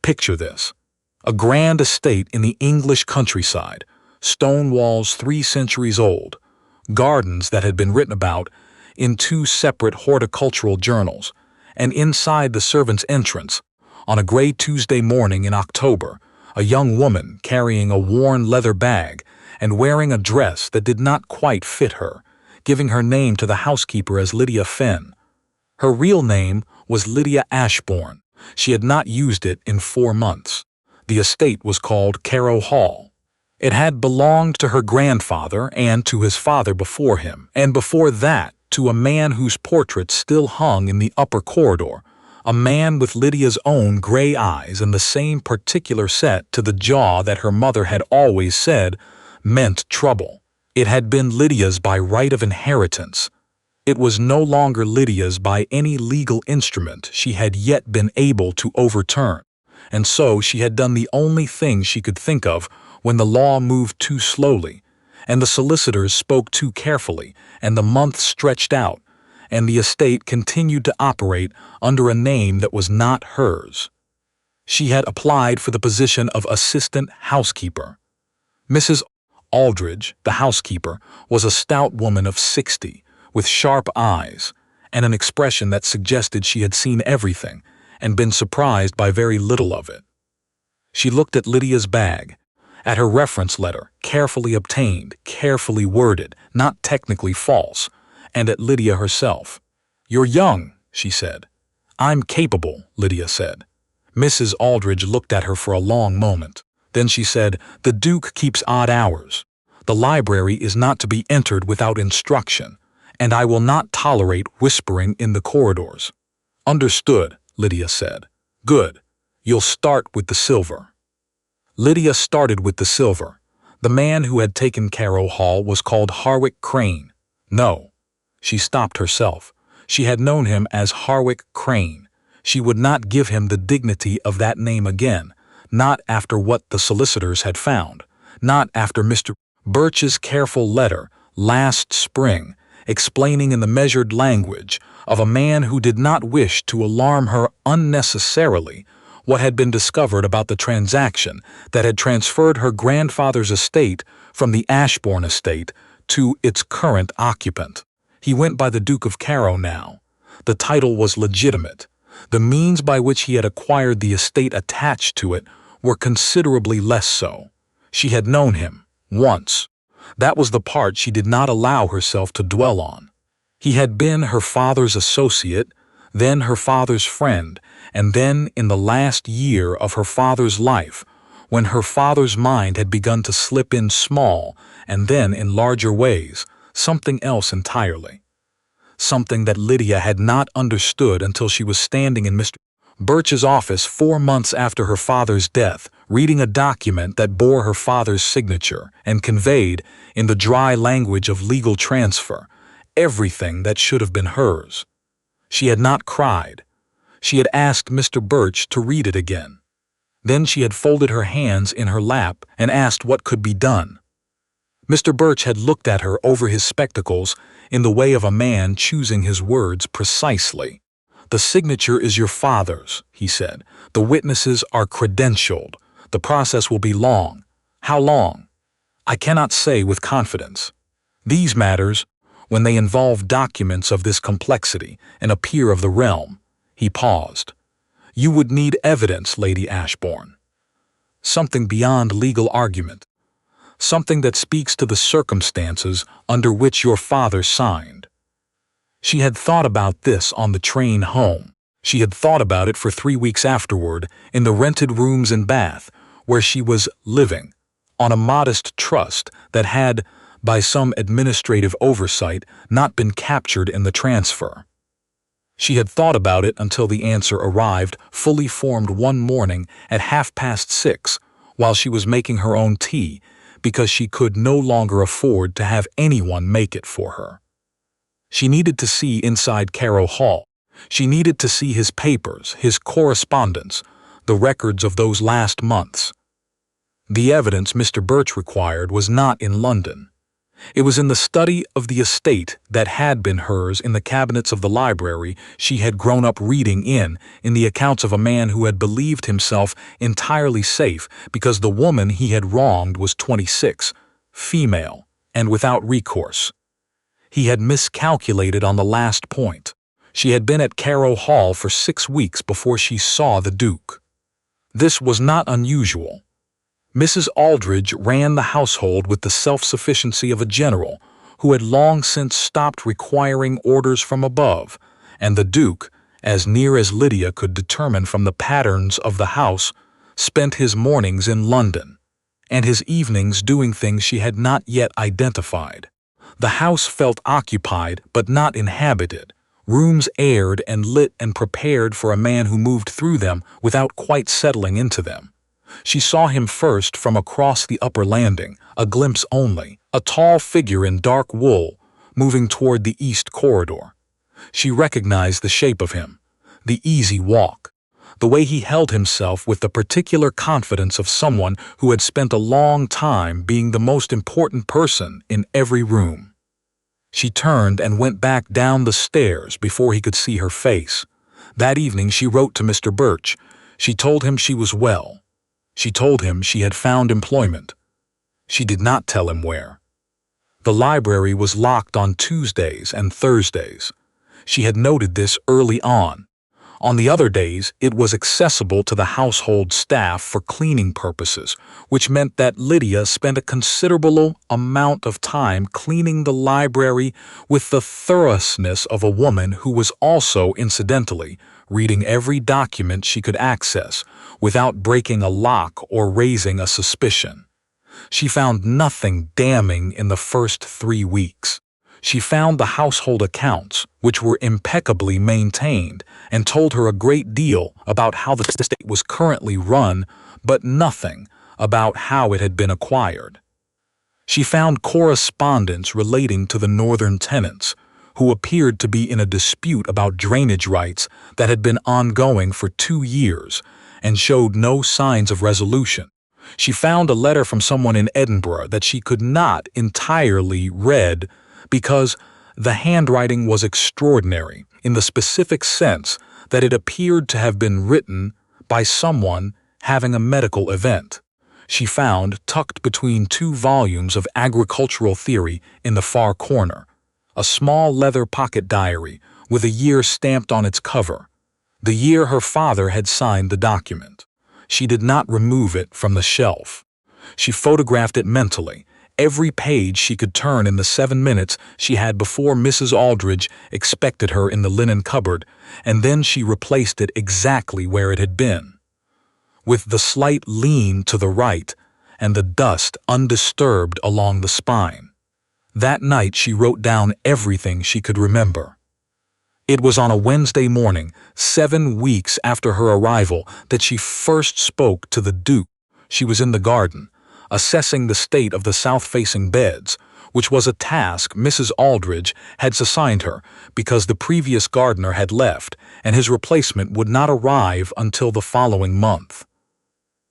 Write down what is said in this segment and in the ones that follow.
Picture this. A grand estate in the English countryside, stone walls 3 centuries old, gardens that had been written about in 2 separate horticultural journals, and inside the servants' entrance, on a gray Tuesday morning in October, a young woman carrying a worn leather bag and wearing a dress that did not quite fit her, giving her name to the housekeeper as Lydia Fenn. Her real name was Lydia Ashbourne. She had not used it in 4 months. The estate was called Carrow Hall. It had belonged to her grandfather and to his father before him, and before that to a man whose portrait still hung in the upper corridor, a man with Lydia's own gray eyes and the same particular set to the jaw that her mother had always said meant trouble. It had been Lydia's by right of inheritance. It was no longer Lydia's by any legal instrument she had yet been able to overturn, and so she had done the only thing she could think of when the law moved too slowly, and the solicitors spoke too carefully, and the months stretched out, and the estate continued to operate under a name that was not hers. She had applied for the position of assistant housekeeper. Mrs. Aldridge, the housekeeper, was a stout woman of 60, with sharp eyes, and an expression that suggested she had seen everything and been surprised by very little of it. She looked at Lydia's bag, at her reference letter, carefully obtained, carefully worded, not technically false, and at Lydia herself. "You're young," she said. "I'm capable," Lydia said. Mrs. Aldridge looked at her for a long moment. Then she said, "The Duke keeps odd hours. The library is not to be entered without instruction, and I will not tolerate whispering in the corridors." "Understood," Lydia said. "Good. You'll start with the silver." Lydia started with the silver. The man who had taken Carrow Hall was called Harwick Crane. No. She stopped herself. She had known him as Harwick Crane. She would not give him the dignity of that name again, not after what the solicitors had found, not after Mr. Birch's careful letter last spring, explaining in the measured language of a man who did not wish to alarm her unnecessarily what had been discovered about the transaction that had transferred her grandfather's estate from the Ashbourne estate to its current occupant. He went by the Duke of Carrow now. The title was legitimate. The means by which he had acquired the estate attached to it were considerably less so. She had known him, once. That was the part she did not allow herself to dwell on. He had been her father's associate, then her father's friend, and then in the last year of her father's life, when her father's mind had begun to slip in small and then in larger ways, something else entirely. Something that Lydia had not understood until she was standing in Mr. Birch's office 4 months after her father's death, reading a document that bore her father's signature and conveyed, in the dry language of legal transfer, everything that should have been hers. She had not cried. She had asked Mr. Birch to read it again. Then she had folded her hands in her lap and asked what could be done. Mr. Birch had looked at her over his spectacles in the way of a man choosing his words precisely. "The signature is your father's," he said. "The witnesses are credentialed. The process will be long." "How long?" "I cannot say with confidence. These matters, when they involve documents of this complexity and a peer of the realm." He paused. "You would need evidence, Lady Ashbourne. Something beyond legal argument. Something that speaks to the circumstances under which your father signed." She had thought about this on the train home. She had thought about it for 3 weeks afterward in the rented rooms in Bath, where she was living, on a modest trust that had, by some administrative oversight, not been captured in the transfer. She had thought about it until the answer arrived, fully formed one morning at 6:30, while she was making her own tea, because she could no longer afford to have anyone make it for her. She needed to see inside Carrow Hall. She needed to see his papers, his correspondence, the records of those last months. The evidence Mr. Birch required was not in London. It was in the study of the estate that had been hers in the cabinets of the library she had grown up reading in the accounts of a man who had believed himself entirely safe because the woman he had wronged was 26, female, and without recourse. He had miscalculated on the last point. She had been at Carrow Hall for 6 weeks before she saw the Duke. This was not unusual. Mrs. Aldridge ran the household with the self-sufficiency of a general who had long since stopped requiring orders from above, and the Duke, as near as Lydia could determine from the patterns of the house, spent his mornings in London, and his evenings doing things she had not yet identified. The house felt occupied but not inhabited, rooms aired and lit and prepared for a man who moved through them without quite settling into them. She saw him first from across the upper landing, a glimpse only, a tall figure in dark wool, moving toward the east corridor. She recognized the shape of him, the easy walk, the way he held himself with the particular confidence of someone who had spent a long time being the most important person in every room. She turned and went back down the stairs before he could see her face. That evening she wrote to Mr. Birch. She told him she was well. She told him she had found employment. She did not tell him where. The library was locked on Tuesdays and Thursdays. She had noted this early on. On the other days, it was accessible to the household staff for cleaning purposes, which meant that Lydia spent a considerable amount of time cleaning the library with the thoroughness of a woman who was also, incidentally, reading every document she could access without breaking a lock or raising a suspicion. She found nothing damning in the first 3 weeks. She found the household accounts, which were impeccably maintained, and told her a great deal about how the estate was currently run, but nothing about how it had been acquired. She found correspondence relating to the northern tenants, who appeared to be in a dispute about drainage rights that had been ongoing for 2 years and showed no signs of resolution. She found a letter from someone in Edinburgh that she could not entirely read because the handwriting was extraordinary in the specific sense that it appeared to have been written by someone having a medical event. She found, tucked between 2 volumes of agricultural theory in the far corner, a small leather pocket diary with a year stamped on its cover, the year her father had signed the document. She did not remove it from the shelf. She photographed it mentally, every page she could turn in the 7 minutes she had before Mrs. Aldridge expected her in the linen cupboard, and then she replaced it exactly where it had been, with the slight lean to the right and the dust undisturbed along the spine. That night she wrote down everything she could remember. It was on a Wednesday morning, 7 weeks after her arrival, that she first spoke to the Duke. She was in the garden, assessing the state of the south-facing beds, which was a task Mrs. Aldridge had assigned her because the previous gardener had left and his replacement would not arrive until the following month.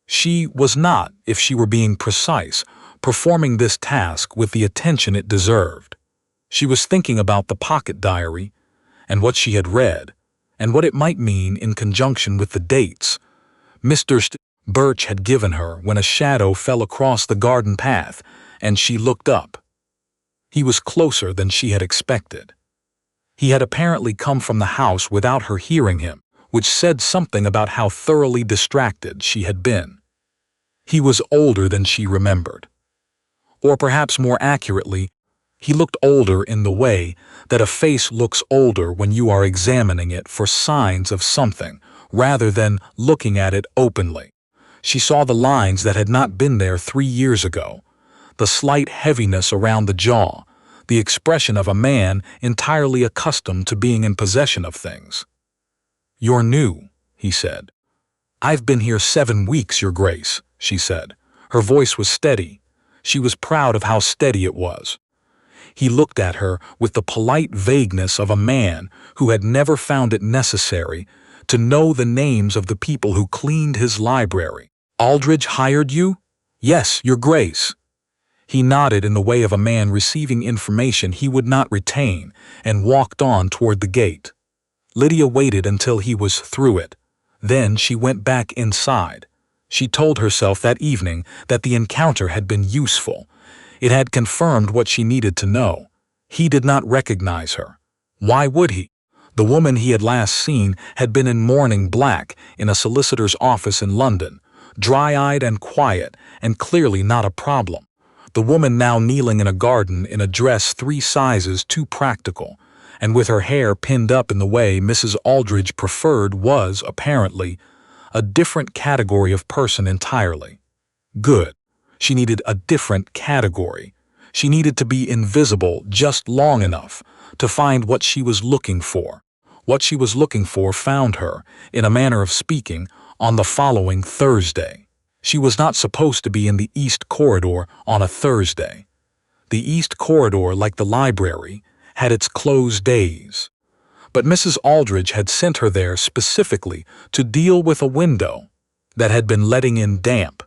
She was not, if she were being precise, performing this task with the attention it deserved. She was thinking about the pocket diary and what she had read, and what it might mean in conjunction with the dates Mr. Birch had given her when a shadow fell across the garden path, and she looked up. He was closer than she had expected. He had apparently come from the house without her hearing him, which said something about how thoroughly distracted she had been. He was older than she remembered. Or perhaps more accurately, he looked older in the way that a face looks older when you are examining it for signs of something, rather than looking at it openly. She saw the lines that had not been there 3 years ago, the slight heaviness around the jaw, the expression of a man entirely accustomed to being in possession of things. "You're new," he said. "I've been here 7 weeks, Your Grace," she said. Her voice was steady. She was proud of how steady it was. He looked at her with the polite vagueness of a man who had never found it necessary to know the names of the people who cleaned his library. "Aldridge hired you?" "Yes, Your Grace." He nodded in the way of a man receiving information he would not retain and walked on toward the gate. Lydia waited until he was through it. Then she went back inside. She told herself that evening that the encounter had been useful. It had confirmed what she needed to know. He did not recognize her. Why would he? The woman he had last seen had been in mourning black in a solicitor's office in London, dry-eyed and quiet, and clearly not a problem. The woman now kneeling in a garden in a dress 3 sizes too practical, and with her hair pinned up in the way Mrs. Aldridge preferred, was, apparently, a different category of person entirely. Good. She needed a different category. She needed to be invisible just long enough to find what she was looking for. What she was looking for found her, in a manner of speaking, on the following Thursday. She was not supposed to be in the East Corridor on a Thursday. The East Corridor, like the library, had its closed days. But Mrs. Aldridge had sent her there specifically to deal with a window that had been letting in damp.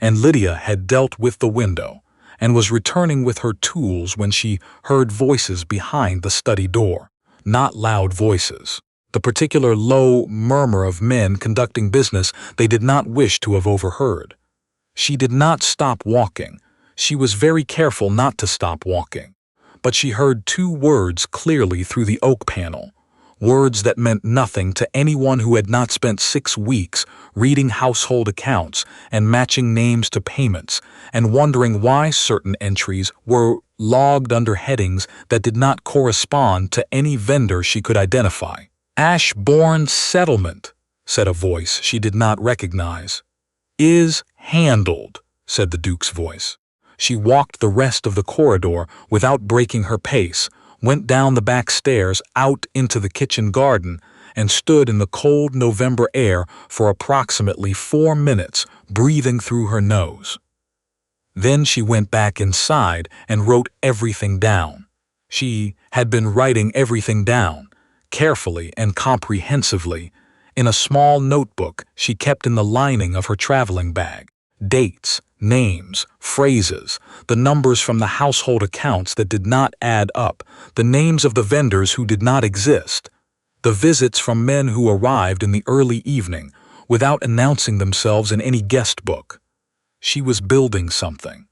And Lydia had dealt with the window and was returning with her tools when she heard voices behind the study door. Not loud voices. The particular low murmur of men conducting business they did not wish to have overheard. She did not stop walking. She was very careful not to stop walking. But she heard 2 words clearly through the oak panel, words that meant nothing to anyone who had not spent 6 weeks reading household accounts and matching names to payments and wondering why certain entries were logged under headings that did not correspond to any vendor she could identify. Ashbourne settlement, said a voice she did not recognize. Is handled, said the Duke's voice. She walked the rest of the corridor without breaking her pace, went down the back stairs out into the kitchen garden, and stood in the cold November air for approximately 4 minutes, breathing through her nose. Then she went back inside and wrote everything down. She had been writing everything down, carefully and comprehensively, in a small notebook she kept in the lining of her traveling bag. Dates, names, phrases, the numbers from the household accounts that did not add up, the names of the vendors who did not exist, the visits from men who arrived in the early evening without announcing themselves in any guest book. She was building something.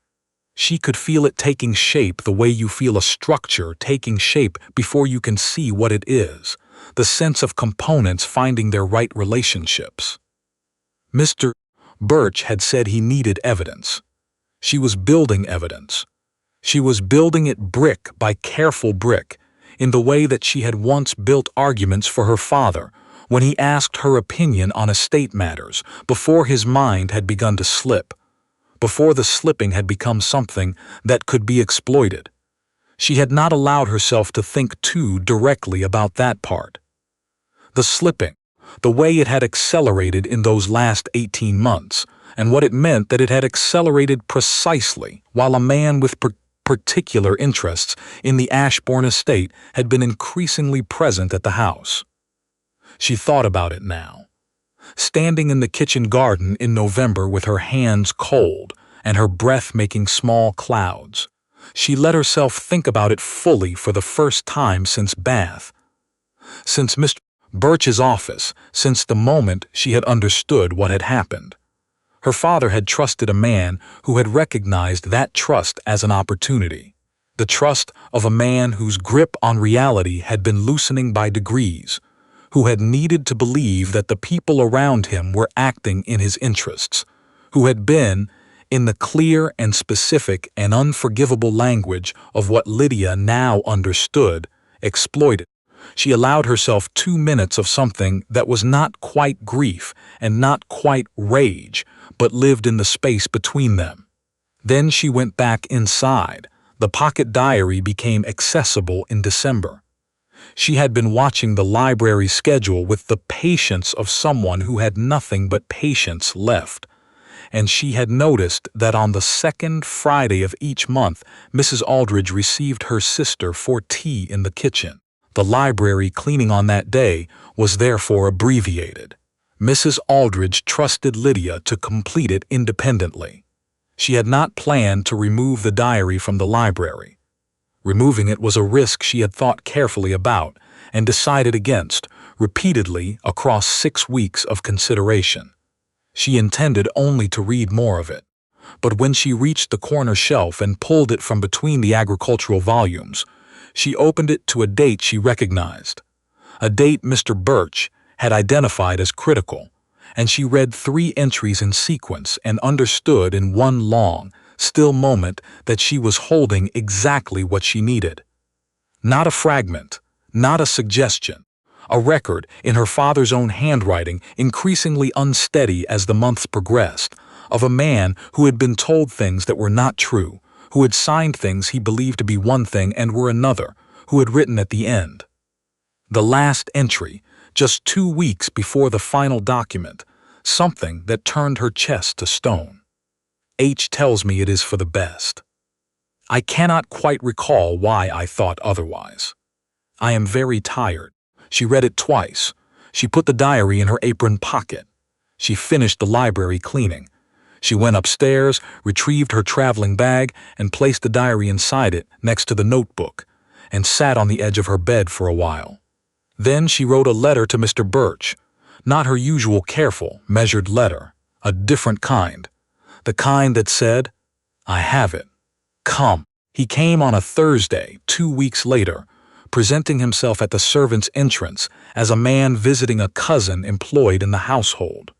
She could feel it taking shape the way you feel a structure taking shape before you can see what it is, the sense of components finding their right relationships. Mr. Birch had said he needed evidence. She was building evidence. She was building it brick by careful brick, in the way that she had once built arguments for her father when he asked her opinion on estate matters before his mind had begun to slip, before the slipping had become something that could be exploited. She had not allowed herself to think too directly about that part. The slipping, the way it had accelerated in those last 18 months, and what it meant that it had accelerated precisely while a man with particular interests in the Ashbourne estate had been increasingly present at the house. She thought about it now. Standing in the kitchen garden in November with her hands cold and her breath making small clouds, she let herself think about it fully for the first time since Bath, since Mr. Birch's office, since the moment she had understood what had happened. Her father had trusted a man who had recognized that trust as an opportunity, the trust of a man whose grip on reality had been loosening by degrees, who had needed to believe that the people around him were acting in his interests, who had been, in the clear and specific and unforgivable language of what Lydia now understood, exploited. She allowed herself 2 minutes of something that was not quite grief and not quite rage, but lived in the space between them. Then she went back inside. The pocket diary became accessible in December. She had been watching the library schedule with the patience of someone who had nothing but patience left, and she had noticed that on the 2nd Friday of each month Mrs. Aldridge received her sister for tea in the kitchen. The library cleaning on that day was therefore abbreviated. Mrs. Aldridge trusted Lydia to complete it independently. She had not planned to remove the diary from the library. Removing it was a risk she had thought carefully about and decided against, repeatedly across 6 weeks of consideration. She intended only to read more of it. But when she reached the corner shelf and pulled it from between the agricultural volumes, she opened it to a date she recognized, a date Mr. Birch had identified as critical, and she read 3 entries in sequence and understood in one long, still moment that she was holding exactly what she needed. Not a fragment, not a suggestion, a record in her father's own handwriting, increasingly unsteady as the months progressed, of a man who had been told things that were not true, who had signed things he believed to be one thing and were another, who had written at the end. The last entry, just 2 weeks before the final document, something that turned her chest to stone. H tells me it is for the best. I cannot quite recall why I thought otherwise. I am very tired. She read it twice. She put the diary in her apron pocket. She finished the library cleaning. She went upstairs, retrieved her traveling bag, and placed the diary inside it next to the notebook, and sat on the edge of her bed for a while. Then she wrote a letter to Mr. Birch, not her usual careful, measured letter, a different kind, the kind that said, "I have it. Come." He came on a Thursday, 2 weeks later, presenting himself at the servants' entrance as a man visiting a cousin employed in the household.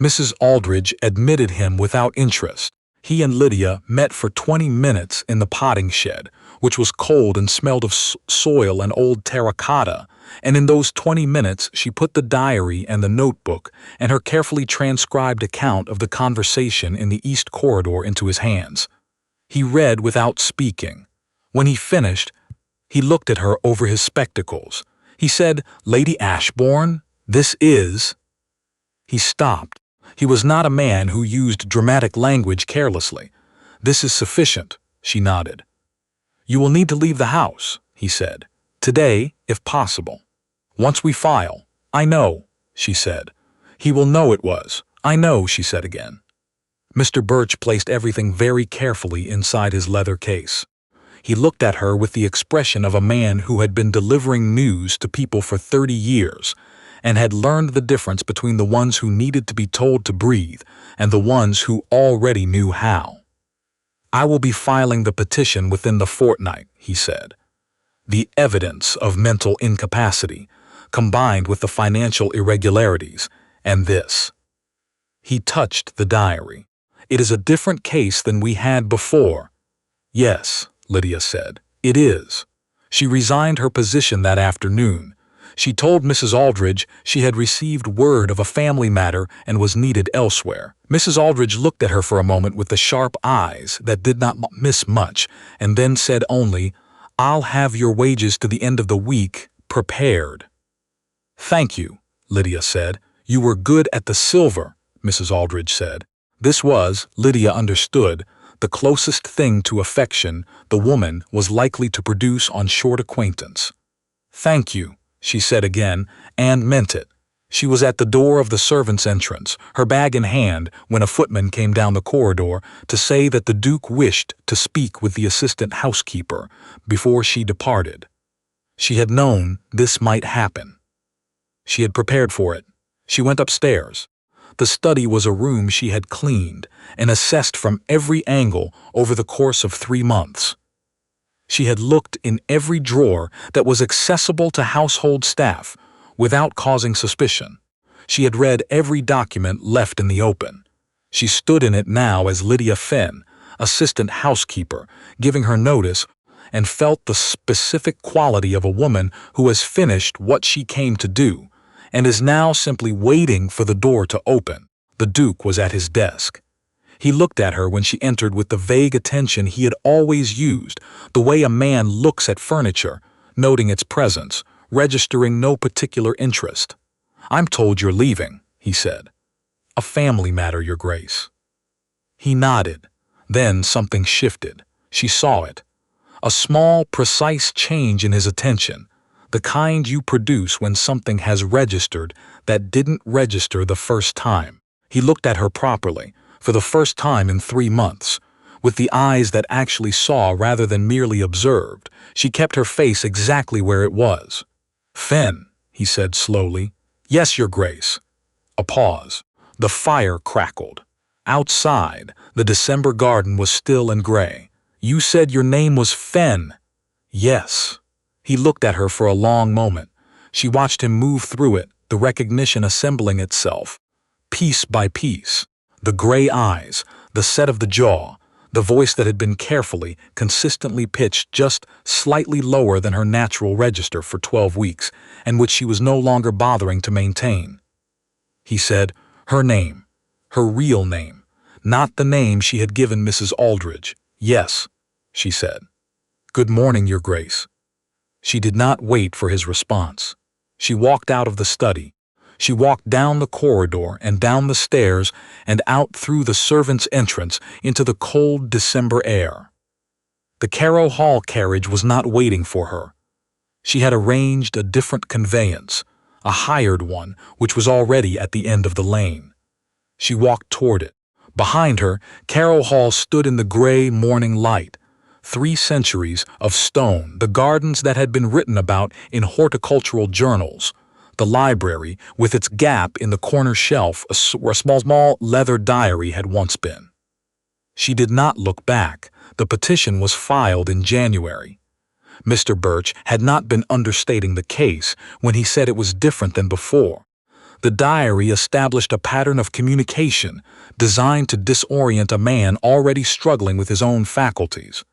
Mrs. Aldridge admitted him without interest. He and Lydia met for 20 minutes in the potting shed, which was cold and smelled of soil and old terracotta, and in those 20 minutes she put the diary and the notebook and her carefully transcribed account of the conversation in the east corridor into his hands. He read without speaking. When he finished, he looked at her over his spectacles. He said, "Lady Ashbourne, this is—" He stopped. He was not a man who used dramatic language carelessly. "This is sufficient," she nodded. "You will need to leave the house," he said. "Today, if possible. Once we file." "I know," she said. "He will know it was." "I know," she said again. Mr. Birch placed everything very carefully inside his leather case. He looked at her with the expression of a man who had been delivering news to people for 30 years and had learned the difference between the ones who needed to be told to breathe and the ones who already knew how. "I will be filing the petition within the fortnight," he said. The evidence of mental incapacity, combined with the financial irregularities, and this. He touched the diary. "It is a different case than we had before." "Yes," Lydia said, "it is." She resigned her position that afternoon. She told Mrs. Aldridge she had received word of a family matter and was needed elsewhere. Mrs. Aldridge looked at her for a moment with the sharp eyes that did not miss much, and then said only, "I'll have your wages to the end of the week prepared." "Thank you," Lydia said. "You were good at the silver," Mrs. Aldridge said. This was, Lydia understood, the closest thing to affection the woman was likely to produce on short acquaintance. "Thank you," she said again, and meant it. She was at the door of the servants' entrance, her bag in hand, when a footman came down the corridor to say that the Duke wished to speak with the assistant housekeeper before she departed. She had known this might happen. She had prepared for it. She went upstairs. The study was a room she had cleaned and assessed from every angle over the course of 3 months. She had looked in every drawer that was accessible to household staff without causing suspicion. She had read every document left in the open. She stood in it now as Lydia Fenn, assistant housekeeper, giving her notice, and felt the specific quality of a woman who has finished what she came to do and is now simply waiting for the door to open. The Duke was at his desk. He looked at her when she entered with the vague attention he had always used, the way a man looks at furniture, noting its presence, registering no particular interest. "I'm told you're leaving," he said. "A family matter, Your Grace." He nodded. Then something shifted. She saw it. A small, precise change in his attention, the kind you produce when something has registered that didn't register the first time. He looked at her properly, for the first time in 3 months. With the eyes that actually saw rather than merely observed, she kept her face exactly where it was. "Fen," he said slowly. "Yes, Your Grace." A pause. The fire crackled. Outside, the December garden was still and gray. "You said your name was Fen." "Yes." He looked at her for a long moment. She watched him move through it, the recognition assembling itself, piece by piece. The gray eyes, the set of the jaw, the voice that had been carefully, consistently pitched just slightly lower than her natural register for 12 weeks, and which she was no longer bothering to maintain. He said, her name, her real name, not the name she had given Mrs. Aldridge. "Yes," she said. "Good morning, Your Grace." She did not wait for his response. She walked out of the study. She walked down the corridor and down the stairs and out through the servants' entrance into the cold December air. The Carrow Hall carriage was not waiting for her. She had arranged a different conveyance, a hired one which was already at the end of the lane. She walked toward it. Behind her, Carrow Hall stood in the gray morning light. 3 centuries of stone, the gardens that had been written about in horticultural journals, the library with its gap in the corner shelf where a small leather diary had once been. She did not look back. The petition was filed in January. Mr. Birch had not been understating the case when he said it was different than before. The diary established a pattern of communication designed to disorient a man already struggling with his own faculties.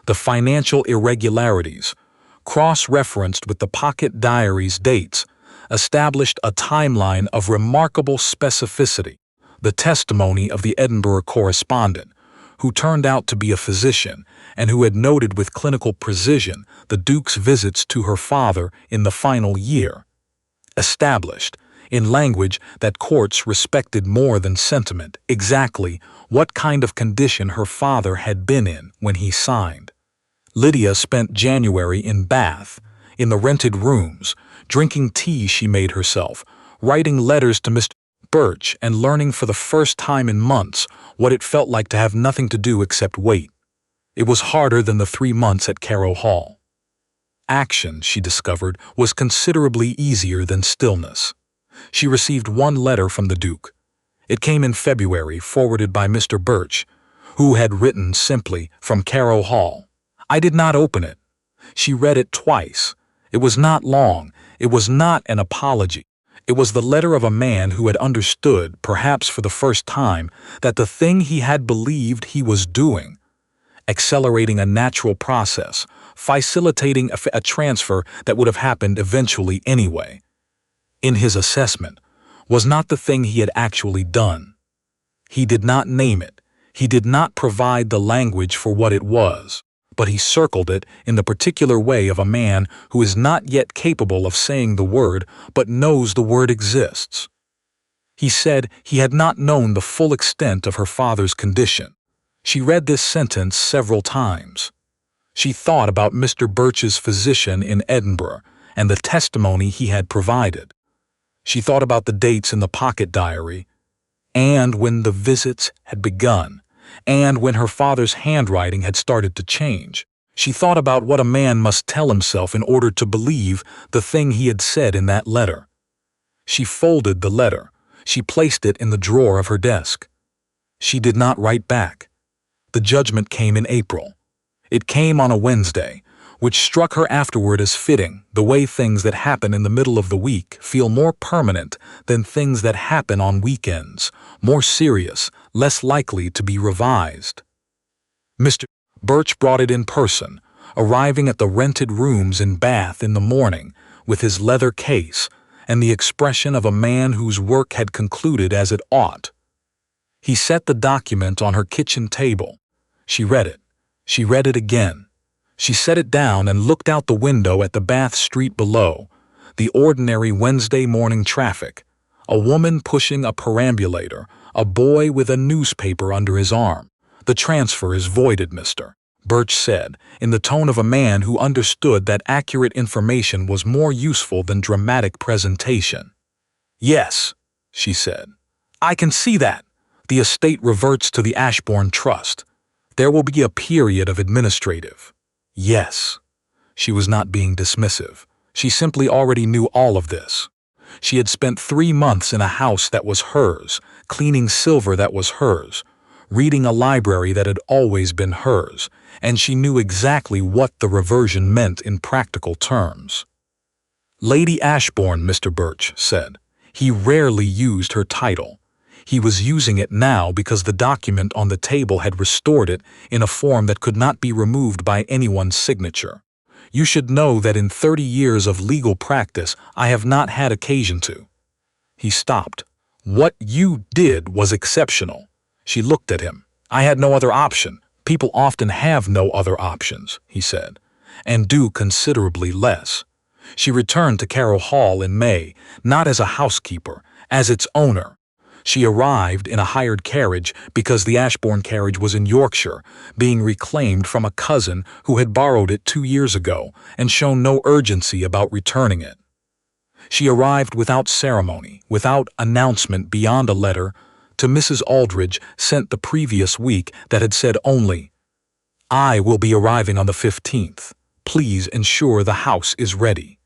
The financial irregularities, cross-referenced with the pocket diary's dates, established a timeline of remarkable specificity. The testimony of the Edinburgh correspondent, who turned out to be a physician and who had noted with clinical precision the Duke's visits to her father in the final year, established, in language that courts respected more than sentiment, exactly what kind of condition her father had been in when he signed. Lydia spent January in Bath, in the rented rooms, drinking tea she made herself, writing letters to Mr. Birch and learning for the first time in months what it felt like to have nothing to do except wait. It was harder than the 3 months at Carrow Hall. Action, she discovered, was considerably easier than stillness. She received 1 letter from the Duke. It came in February, forwarded by Mr. Birch, who had written simply, "From Carrow Hall." I did not open it. She read it twice. It was not long. It was not an apology. It was the letter of a man who had understood, perhaps for the first time, that the thing he had believed he was doing, accelerating a natural process, facilitating a transfer that would have happened eventually anyway, in his assessment, was not the thing he had actually done. He did not name it. He did not provide the language for what it was, but he circled it in the particular way of a man who is not yet capable of saying the word but knows the word exists. He said he had not known the full extent of her father's condition. She read this sentence several times. She thought about Mr. Birch's physician in Edinburgh and the testimony he had provided. She thought about the dates in the pocket diary, and when the visits had begun, and when her father's handwriting had started to change. She thought about what a man must tell himself in order to believe the thing he had said in that letter. She folded the letter. She placed it in the drawer of her desk. She did not write back. The judgment came in April. It came on a Wednesday, which struck her afterward as fitting, the way things that happen in the middle of the week feel more permanent than things that happen on weekends, more serious, less likely to be revised. Mr. Birch brought it in person, arriving at the rented rooms in Bath in the morning with his leather case and the expression of a man whose work had concluded as it ought. He set the document on her kitchen table. She read it. She read it again. She set it down and looked out the window at the Bath street below, the ordinary Wednesday morning traffic, a woman pushing a perambulator, a boy with a newspaper under his arm. "The transfer is voided, Mr. Birch said, in the tone of a man who understood that accurate information was more useful than dramatic presentation. "Yes," she said. "I can see that. The estate reverts to the Ashbourne Trust. There will be a period of administrative. Yes. She was not being dismissive. She simply already knew all of this. She had spent 3 months in a house that was hers, cleaning silver that was hers, reading a library that had always been hers, and she knew exactly what the reversion meant in practical terms. Lady Ashbourne, Mr. Birch said. He rarely used her title. He was using it now because the document on the table had restored it in a form that could not be removed by anyone's signature. You should know that in 30 years of legal practice, I have not had occasion to. He stopped. What you did was exceptional. She looked at him. I had no other option. People often have no other options, he said, and do considerably less. She returned to Carroll Hall in May, not as a housekeeper, as its owner. She arrived in a hired carriage because the Ashbourne carriage was in Yorkshire, being reclaimed from a cousin who had borrowed it 2 years ago and shown no urgency about returning it. She arrived without ceremony, without announcement beyond a letter to Mrs. Aldridge sent the previous week that had said only, I will be arriving on the 15th. Please ensure the house is ready.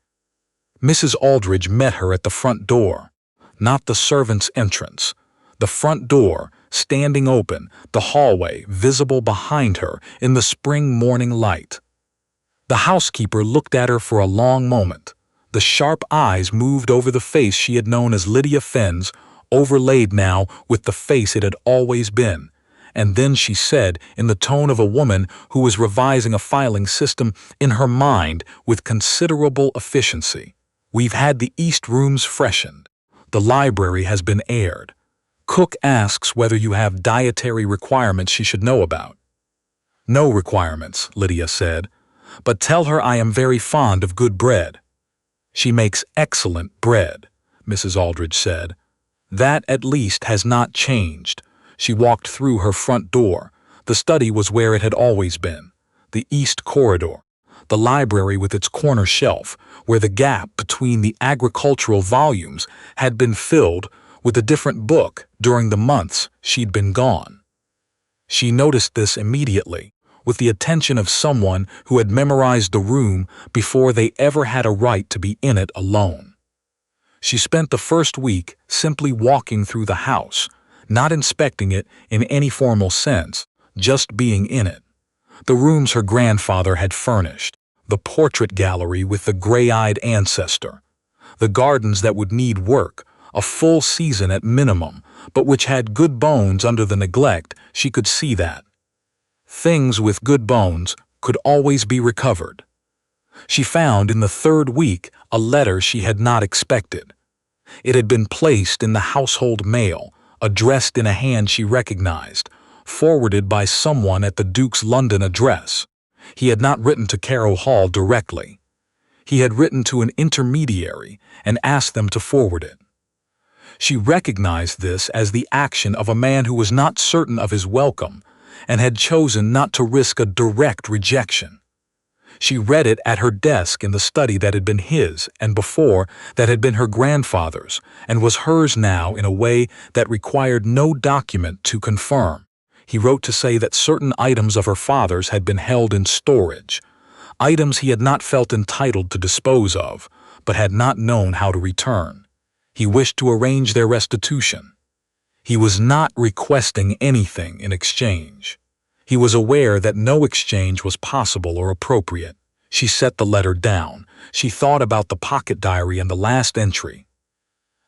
Mrs. Aldridge met her at the front door. Not the servant's entrance. The front door, standing open, the hallway visible behind her in the spring morning light. The housekeeper looked at her for a long moment. The sharp eyes moved over the face she had known as Lydia Fenn's, overlaid now with the face it had always been. And then she said, in the tone of a woman who was revising a filing system in her mind with considerable efficiency, We've had the east rooms freshened. The library has been aired. Cook asks whether you have dietary requirements she should know about. No requirements, Lydia said, but tell her I am very fond of good bread. She makes excellent bread, Mrs. Aldridge said. That at least has not changed. She walked through her front door. The study was where it had always been, the east corridor, the library with its corner shelf, where the gap between the agricultural volumes had been filled with a different book during the months she'd been gone. She noticed this immediately, with the attention of someone who had memorized the room before they ever had a right to be in it alone. She spent the first week simply walking through the house, not inspecting it in any formal sense, just being in it. The rooms her grandfather had furnished, the portrait gallery with the gray-eyed ancestor, the gardens that would need work, a full season at minimum, but which had good bones under the neglect, she could see that. Things with good bones could always be recovered. She found in the third week a letter she had not expected. It had been placed in the household mail, addressed in a hand she recognized, forwarded by someone at the Duke's London address. He had not written to Carroll Hall directly. He had written to an intermediary and asked them to forward it. She recognized this as the action of a man who was not certain of his welcome and had chosen not to risk a direct rejection. She read it at her desk in the study that had been his and before that had been her grandfather's and was hers now in a way that required no document to confirm. He wrote to say that certain items of her father's had been held in storage, items he had not felt entitled to dispose of, but had not known how to return. He wished to arrange their restitution. He was not requesting anything in exchange. He was aware that no exchange was possible or appropriate. She set the letter down. She thought about the pocket diary and the last entry.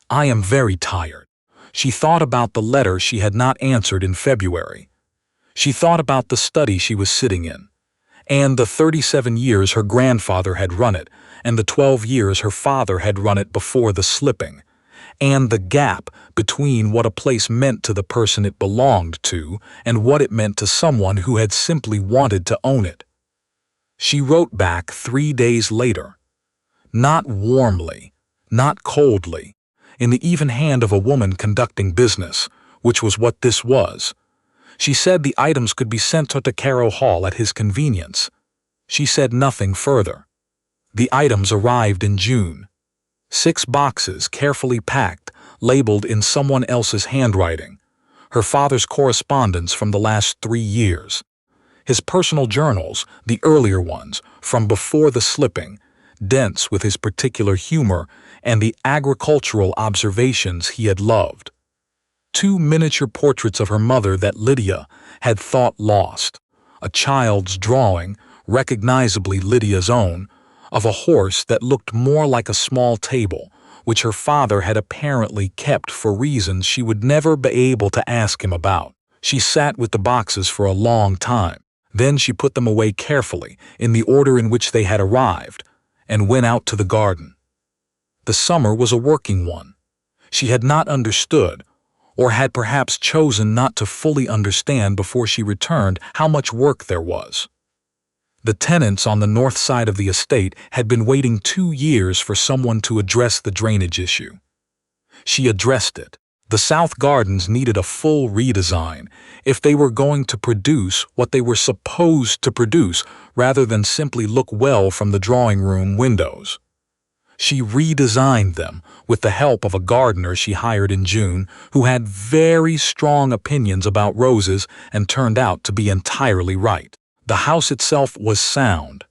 I am very tired. She thought about the letter she had not answered in February. She thought about the study she was sitting in, and the 37 years her grandfather had run it, and the 12 years her father had run it before the slipping, and the gap between what a place meant to the person it belonged to and what it meant to someone who had simply wanted to own it. She wrote back 3 days later, not warmly, not coldly, in the even hand of a woman conducting business, which was what this was. She said the items could be sent to Carroll Hall at his convenience. She said nothing further. The items arrived in June. 6 boxes carefully packed, labeled in someone else's handwriting. her father's correspondence from the last 3 years, his personal journals, the earlier ones, from before the slipping, dense with his particular humor and the agricultural observations he had loved. 2 miniature portraits of her mother that Lydia had thought lost, a child's drawing, recognizably Lydia's own, of a horse that looked more like a small table, which her father had apparently kept for reasons she would never be able to ask him about. She sat with the boxes for a long time. Then she put them away carefully, in the order in which they had arrived, and went out to the garden. The summer was a working one. She had not understood, or had perhaps chosen not to fully understand before she returned, how much work there was. The tenants on the north side of the estate had been waiting 2 years for someone to address the drainage issue. She addressed it. The south gardens needed a full redesign if they were going to produce what they were supposed to produce rather than simply look well from the drawing room windows. She redesigned them with the help of a gardener she hired in June who had very strong opinions about roses and turned out to be entirely right. The house itself was sound.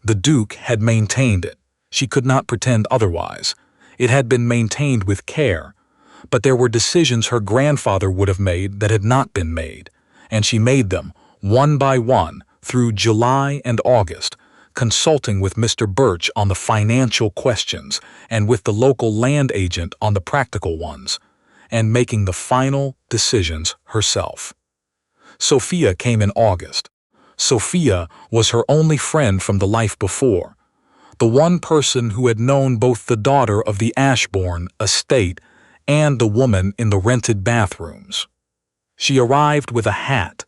The Duke had maintained it. She could not pretend otherwise. It had been maintained with care. But there were decisions her grandfather would have made that had not been made, and she made them, one by one, through July and August, consulting with Mr. Birch on the financial questions and with the local land agent on the practical ones, and making the final decisions herself. Sophia came in August. Sophia was her only friend from the life before, the one person who had known both the daughter of the Ashbourne estate and the woman in the rented bathrooms. She arrived with a hat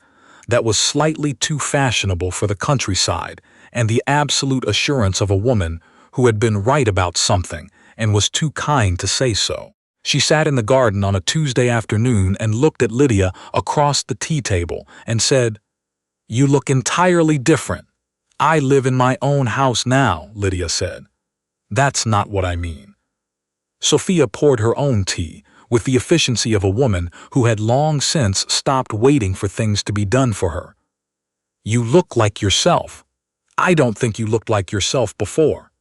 that was slightly too fashionable for the countryside and the absolute assurance of a woman who had been right about something and was too kind to say so. She sat in the garden on a Tuesday afternoon and looked at Lydia across the tea table and said, "You look entirely different. I live in my own house now," Lydia said. "That's not what I mean." Sophia poured her own tea with the efficiency of a woman who had long since stopped waiting for things to be done for her. "You look like yourself. I don't think you looked like yourself before."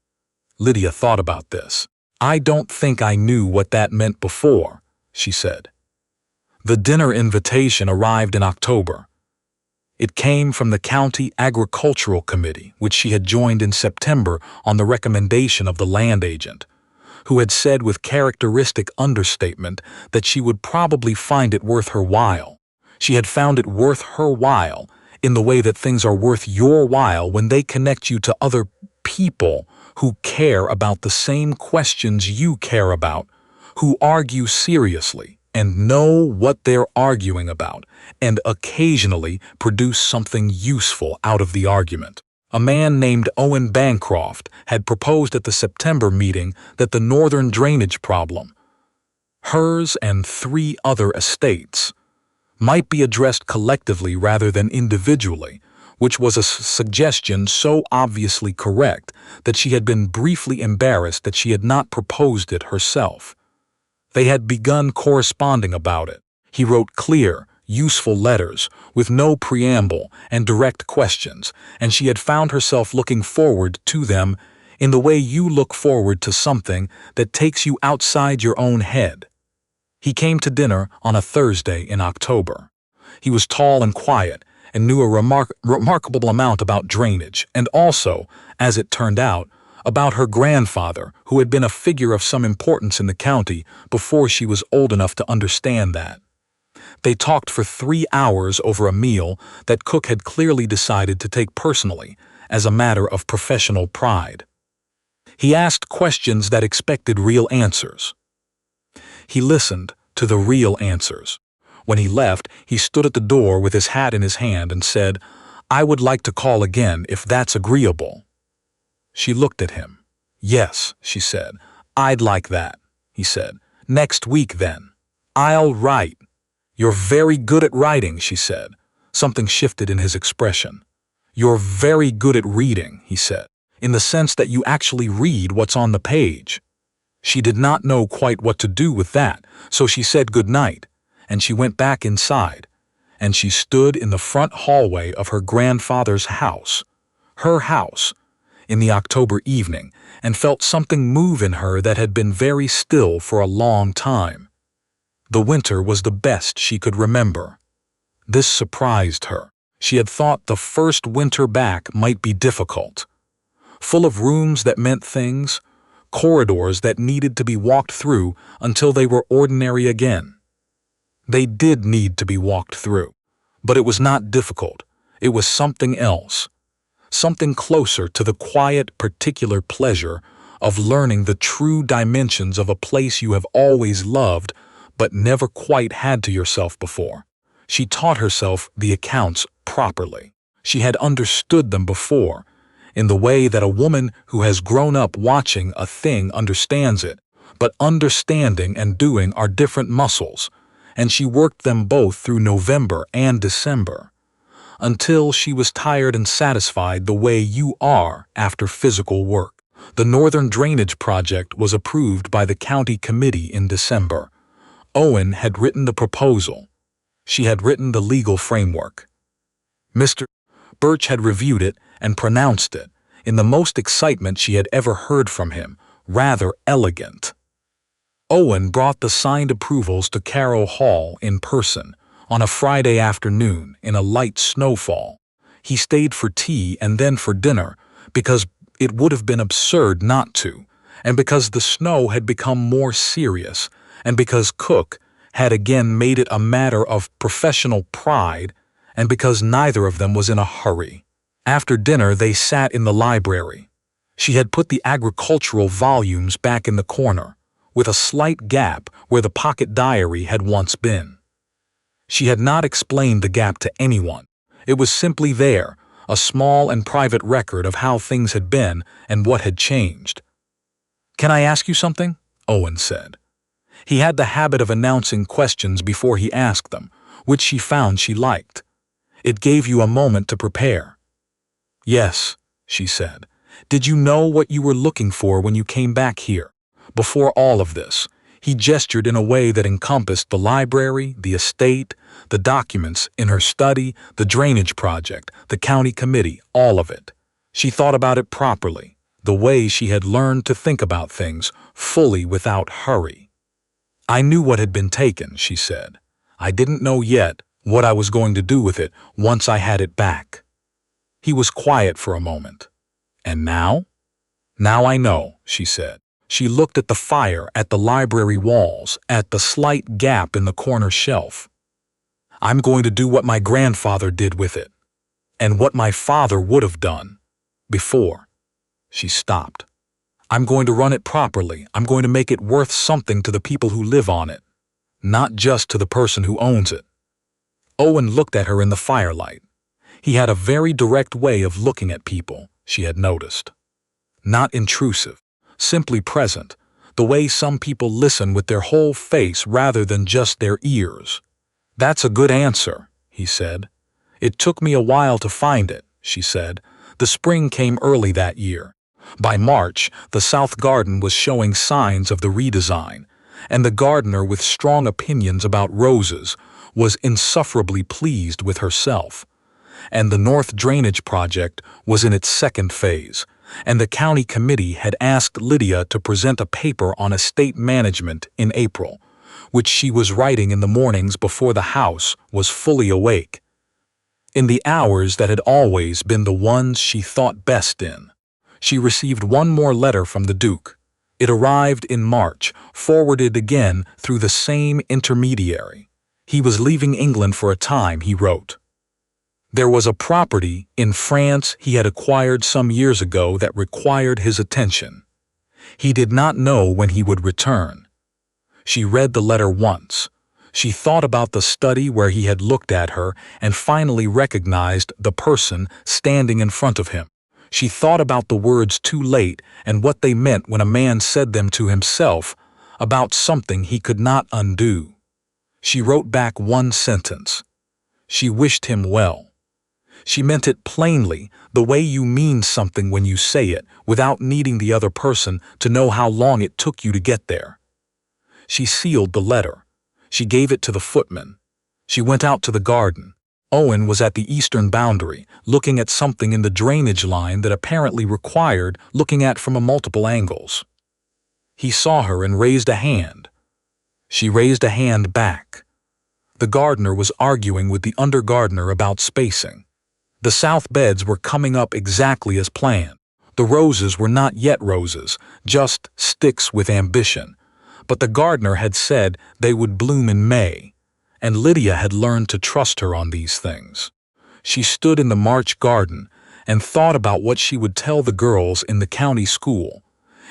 Lydia thought about this. "I don't think I knew what that meant before," she said. The dinner invitation arrived in October. It came from the County Agricultural Committee, which she had joined in September on the recommendation of the land agent, who had said with characteristic understatement that she would probably find it worth her while. She had found it worth her while in the way that things are worth your while when they connect you to other people who care about the same questions you care about, who argue seriously and know what they're arguing about, and occasionally produce something useful out of the argument. A man named Owen Bancroft had proposed at the September meeting that the northern drainage problem, hers and 3 other estates, might be addressed collectively rather than individually, which was a suggestion so obviously correct that she had been briefly embarrassed that she had not proposed it herself. They had begun corresponding about it. He wrote clear, useful letters with no preamble and direct questions, and she had found herself looking forward to them in the way you look forward to something that takes you outside your own head. He came to dinner on a Thursday in October. He was tall and quiet and knew a remarkable amount about drainage and also, as it turned out, about her grandfather, who had been a figure of some importance in the county before she was old enough to understand that. They talked for 3 hours over a meal that Cook had clearly decided to take personally as a matter of professional pride. He asked questions that expected real answers. He listened to the real answers. When he left, he stood at the door with his hat in his hand and said, "I would like to call again if that's agreeable." She looked at him. "Yes," she said. "I'd like that," he said. "Next week, then." "I'll write." "You're very good at writing," she said. Something shifted in his expression. "You're very good at reading," he said, "in the sense that you actually read what's on the page." She did not know quite what to do with that, so she said good night, and she went back inside, and she stood in the front hallway of her grandfather's house, her house, in the October evening, and felt something move in her that had been very still for a long time. The winter was the best she could remember. This surprised her. She had thought the first winter back might be difficult. Full of rooms that meant things, corridors that needed to be walked through until they were ordinary again. They did need to be walked through, but it was not difficult. It was something else, something closer to the quiet, particular pleasure of learning the true dimensions of a place you have always loved but never quite had to yourself before. She taught herself the accounts properly. She had understood them before, in the way that a woman who has grown up watching a thing understands it, but understanding and doing are different muscles, and she worked them both through November and December, until she was tired and satisfied the way you are after physical work. The Northern Drainage Project was approved by the county committee in December. Owen had written the proposal. She had written the legal framework. Mr. Birch had reviewed it and pronounced it, in the most excitement she had ever heard from him, rather elegant. Owen brought the signed approvals to Carrow Hall in person on a Friday afternoon in a light snowfall. He stayed for tea and then for dinner because it would have been absurd not to, and because the snow had become more serious, and because Cook had again made it a matter of professional pride, and because neither of them was in a hurry. After dinner they sat in the library. She had put the agricultural volumes back in the corner, with a slight gap where the pocket diary had once been. She had not explained the gap to anyone. It was simply there, a small and private record of how things had been and what had changed. "Can I ask you something?" Owen said. He had the habit of announcing questions before he asked them, which she found she liked. It gave you a moment to prepare. "Yes," she said. "Did you know what you were looking for when you came back here? Before all of this?" He gestured in a way that encompassed the library, the estate, the documents in her study, the drainage project, the county committee, all of it. She thought about it properly, the way she had learned to think about things, fully without hurry. "I knew what had been taken," she said. "I didn't know yet what I was going to do with it once I had it back." He was quiet for a moment. "And now?" "Now I know," she said. She looked at the fire, at the library walls, at the slight gap in the corner shelf. "I'm going to do what my grandfather did with it, and what my father would have done before." She stopped. "I'm going to run it properly. I'm going to make it worth something to the people who live on it, not just to the person who owns it." Owen looked at her in the firelight. He had a very direct way of looking at people, she had noticed. Not intrusive, simply present, the way some people listen with their whole face rather than just their ears. "That's a good answer," he said. "It took me a while to find it," she said. "The spring came early that year. By March, the South Garden was showing signs of the redesign, and the gardener with strong opinions about roses was insufferably pleased with herself. And the North Drainage Project was in its second phase, and the county committee had asked Lydia to present a paper on estate management in April, which she was writing in the mornings before the house was fully awake, in the hours that had always been the ones she thought best in. She received one more letter from the Duke. It arrived in March, forwarded again through the same intermediary. He was leaving England for a time, he wrote. There was a property in France he had acquired some years ago that required his attention. He did not know when he would return. She read the letter once. She thought about the study where he had looked at her and finally recognized the person standing in front of him. She thought about the words "too late" and what they meant when a man said them to himself about something he could not undo. She wrote back one sentence. She wished him well. She meant it plainly, the way you mean something when you say it, without needing the other person to know how long it took you to get there. She sealed the letter. She gave it to the footman. She went out to the garden. Owen was at the eastern boundary, looking at something in the drainage line that apparently required looking at from multiple angles. He saw her and raised a hand. She raised a hand back. The gardener was arguing with the undergardener about spacing. The south beds were coming up exactly as planned. The roses were not yet roses, just sticks with ambition. But the gardener had said they would bloom in May, and Lydia had learned to trust her on these things. She stood in the March garden and thought about what she would tell the girls in the county school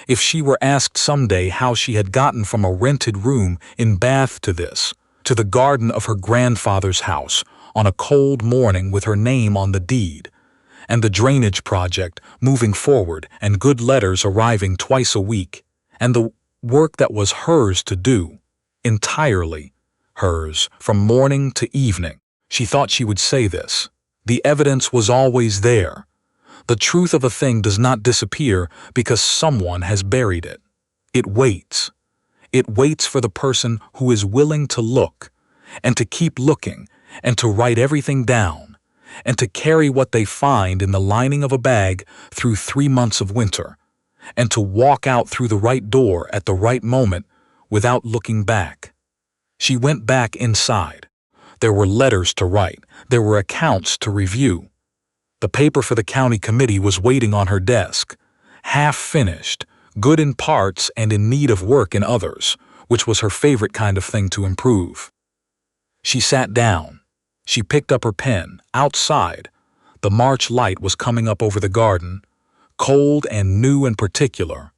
if she were asked someday how she had gotten from a rented room in Bath to the garden of her grandfather's house on a cold morning with her name on the deed, and the drainage project moving forward and good letters arriving twice a week, and the work that was hers to do, entirely hers, from morning to evening. She thought she would say this. The evidence was always there. The truth of a thing does not disappear because someone has buried it. It waits. It waits for the person who is willing to look, and to keep looking, and to write everything down, and to carry what they find in the lining of a bag through 3 months of winter, and to walk out through the right door at the right moment without looking back. She went back inside. There were letters to write. There were accounts to review. The paper for the county committee was waiting on her desk, half finished, good in parts and in need of work in others, which was her favorite kind of thing to improve. She sat down. She picked up her pen. Outside, the March light was coming up over the garden, cold and new and particular.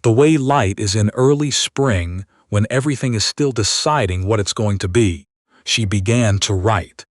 The way light is in early spring when everything is still deciding what it's going to be. She began to write.